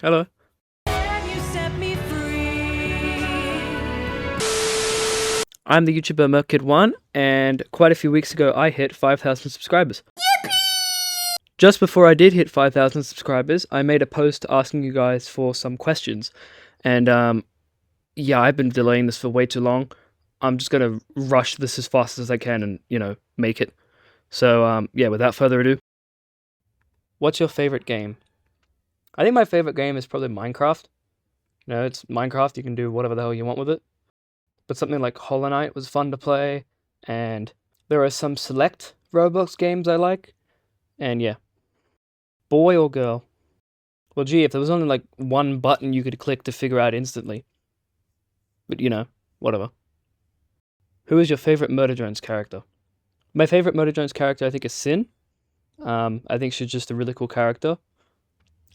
Hello. And you set me free. I'm the YouTuber Merkid1, and quite a few weeks ago I hit 5,000 subscribers. Just before I did hit 5,000 subscribers, I made a post asking you guys for some questions. And yeah, I've been delaying this for way too long. I'm just gonna rush this as fast as I can and, make it. So yeah, without further ado, what's your favorite game? I think my favorite game is probably Minecraft. It's Minecraft, you can do whatever the hell you want with it. But something like Hollow Knight was fun to play, and there are some select Roblox games I like, and yeah. Boy or girl? Well, gee, if there was only like one button you could click to figure out instantly. But whatever. Who is your favorite Murder Drones character? My favorite Murder Drones character, I think, is Sin. I think she's just a really cool character.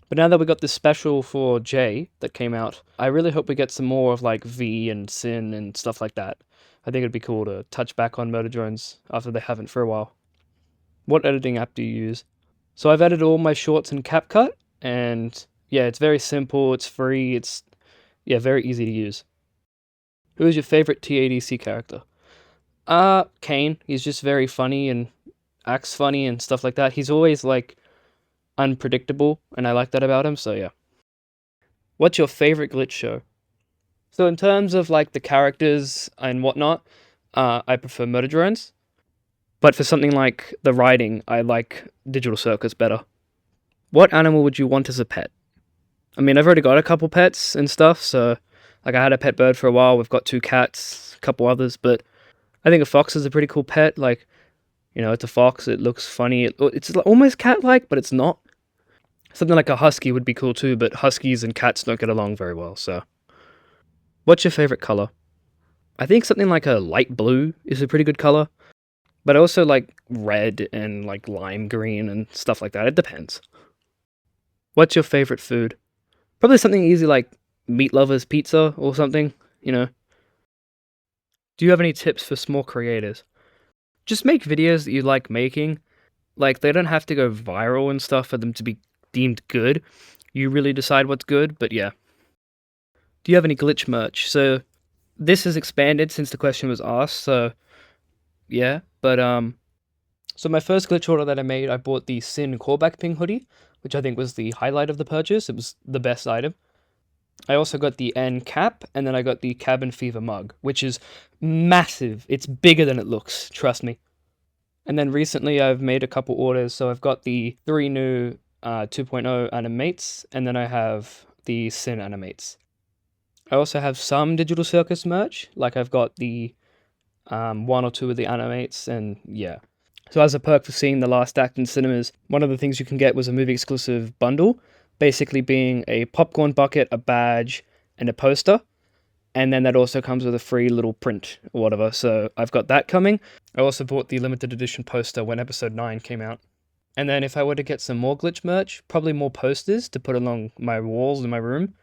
But now that we got this special for Jay that came out, I really hope we get some more of like V and Sin and stuff like that. I think it'd be cool to touch back on Murder Drones after they haven't for a while. What editing app do you use? So I've edited all my shorts in CapCut, and yeah, it's very simple, it's free, it's very easy to use. Who is your favorite TADC character? Kane. He's just very funny and acts funny and stuff like that. He's always like unpredictable, and I like that about him, so yeah. What's your favorite glitch show? So in terms of like the characters and whatnot, I prefer Murder Drones. But for something like the writing, I like Digital Circus better. What animal would you want as a pet? I mean, I've already got a couple pets and stuff, so like I had a pet bird for a while. We've got 2 cats, a couple others, but I think a fox is a pretty cool pet. Like, it's a fox. It looks funny. It's almost cat-like, but it's not. Something like a husky would be cool too, but huskies and cats don't get along very well. So, what's your favorite color? I think something like a light blue is a pretty good color, but I also like red and like lime green and stuff like that. It depends. What's your favorite food? Probably something easy like meat lovers pizza or something, Do you have any tips for small creators? Just make videos that you like making. Like, they don't have to go viral and stuff for them to be deemed good. You really decide what's good, but yeah. Do you have any glitch merch? So, this has expanded since the question was asked, so yeah. But, so my first glitch order that I made, I bought the Sin callback ping hoodie, which I think was the highlight of the purchase. It was the best item. I also got the N cap, and then I got the Cabin Fever mug, which is massive. It's bigger than it looks, trust me. And then recently I've made a couple orders, so I've got the 3 new 2.0 animates, and then I have the Sin animates. I also have some Digital Circus merch, like I've got the 1 or 2 of the animates, and yeah. So as a perk for seeing the last act in cinemas, one of the things you can get was a movie exclusive bundle, basically being a popcorn bucket, a badge, and a poster. And then that also comes with a free little print or whatever. So I've got that coming. I also bought the limited edition poster when episode 9 came out. And then if I were to get some more glitch merch, probably more posters to put along my walls in my room,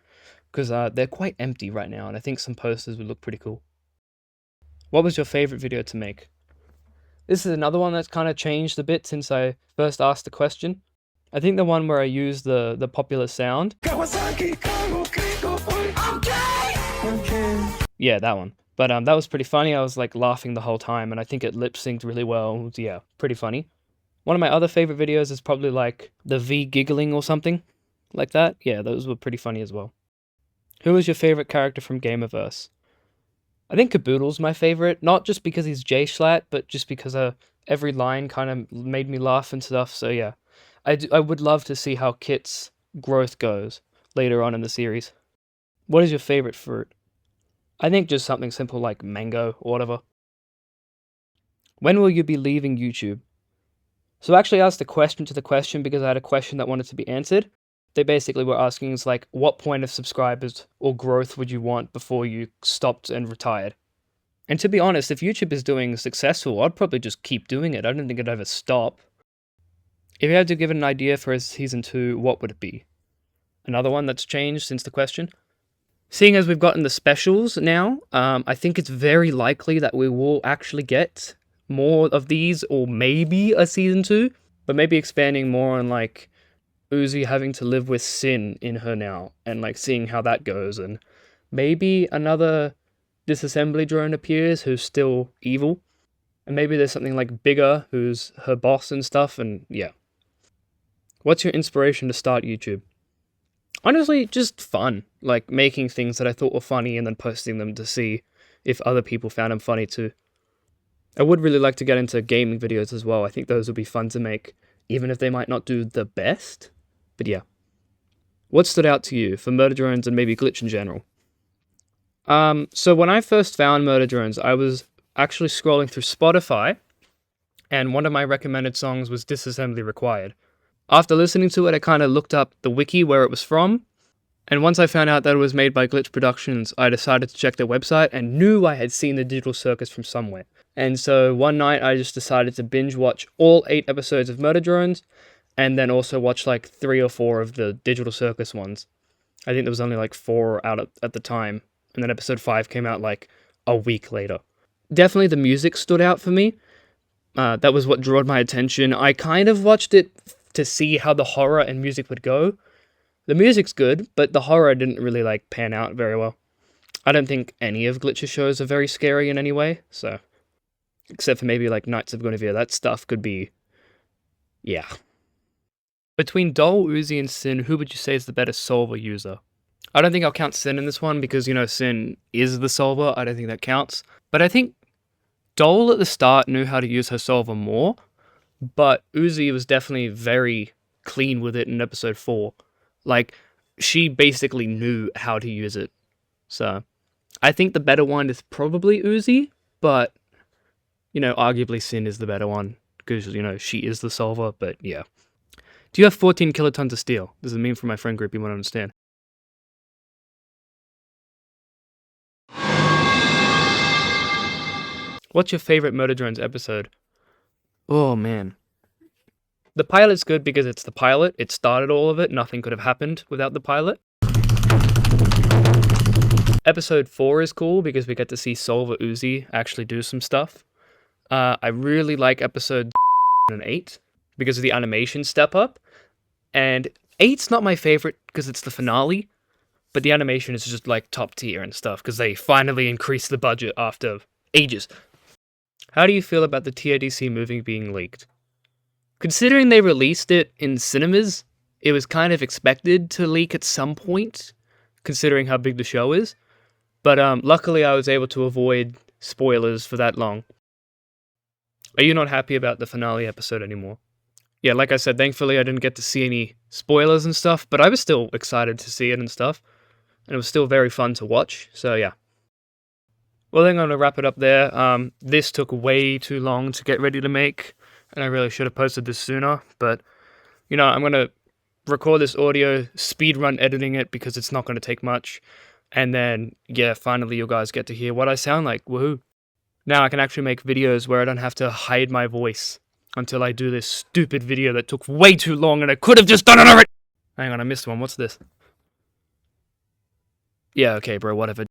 because they're quite empty right now, and I think some posters would look pretty cool. What was your favorite video to make? This is another one that's kind of changed a bit since I first asked the question. I think the one where I used the popular sound. Yeah, that one. But that was pretty funny. I was like laughing the whole time, and I think it lip synced really well. Yeah, pretty funny. One of my other favorite videos is probably like the V giggling or something like that. Yeah, those were pretty funny as well. Who is your favorite character from Gamerverse? I think Caboodle's my favorite, not just because he's J Schlatt, but just because every line kind of made me laugh and stuff. So yeah, I would love to see how Kit's growth goes later on in the series. What is your favorite fruit? I think just something simple like mango or whatever. When will you be leaving YouTube? So I actually asked a question to the question because I had a question that wanted to be answered. They basically were asking us like, what point of subscribers or growth would you want before you stopped and retired? And to be honest, if YouTube is doing successful, I'd probably just keep doing it. I don't think it'd ever stop. If you had to give it an idea for season 2, what would it be? Another one that's changed since the question? Seeing as we've gotten the specials now, I think it's very likely that we will actually get more of these, or maybe a season 2, but maybe expanding more on like Uzi having to live with Sin in her now, and like seeing how that goes, and maybe another disassembly drone appears who's still evil, and maybe there's something like bigger who's her boss and stuff, and yeah. What's your inspiration to start YouTube? Honestly, just fun, like making things that I thought were funny and then posting them to see if other people found them funny too. I would really like to get into gaming videos as well. I think those would be fun to make, even if they might not do the best. But yeah. What stood out to you for Murder Drones and maybe Glitch in general? So when I first found Murder Drones, I was actually scrolling through Spotify, and one of my recommended songs was Disassembly Required. After listening to it, I kind of looked up the wiki where it was from, and once I found out that it was made by Glitch Productions, I decided to check their website and knew I had seen the Digital Circus from somewhere. And so one night I just decided to binge watch all 8 episodes of Murder Drones, and then also watch like 3 or 4 of the Digital Circus ones. I think there was only like 4 out at the time, and then episode 5 came out like a week later. Definitely the music stood out for me. That was what drew my attention. I kind of watched it to see how the horror and music would go. The music's good, but the horror didn't really like pan out very well. I don't think any of Glitch's shows are very scary in any way, so except for maybe like Knights of Guinevere, that stuff could be, yeah. Between Dole, Uzi, and Sin, who would you say is the better solver user? I don't think I'll count Sin in this one because, you know, Sin is the solver. I don't think that counts. But I think Dole at the start knew how to use her solver more, but Uzi was definitely very clean with it in episode 4. Like, she basically knew how to use it. So, I think the better one is probably Uzi, but, you know, arguably Sin is the better one because, you know, she is the solver, but yeah. Do you have 14 kilotons of steel? This is a meme from my friend group, you want to understand. What's your favorite Murder Drones episode? Oh, man. The pilot's good because it's the pilot. It started all of it. Nothing could have happened without the pilot. Episode 4 is cool because we get to see Solver Uzi actually do some stuff. I really like episode 8 because of the animation step up. And 8's not my favorite because it's the finale, but the animation is just like top tier and stuff because they finally increased the budget after ages. How do you feel about the TADC movie being leaked? Considering they released it in cinemas, it was kind of expected to leak at some point, considering how big the show is. But luckily I was able to avoid spoilers for that long. Are you not happy about the finale episode anymore? Yeah, like I said, thankfully I didn't get to see any spoilers and stuff, but I was still excited to see it and stuff. And it was still very fun to watch, so yeah. Well, then I'm going to wrap it up there. This took way too long to get ready to make, and I really should have posted this sooner, but, you know, I'm going to record this audio, speedrun editing it because it's not going to take much, and then, yeah, finally you guys get to hear what I sound like. Woohoo! Now I can actually make videos where I don't have to hide my voice until I do this stupid video that took way too long and I could have just done it already! Hang on, I missed one. What's this? Yeah, okay, bro, whatever.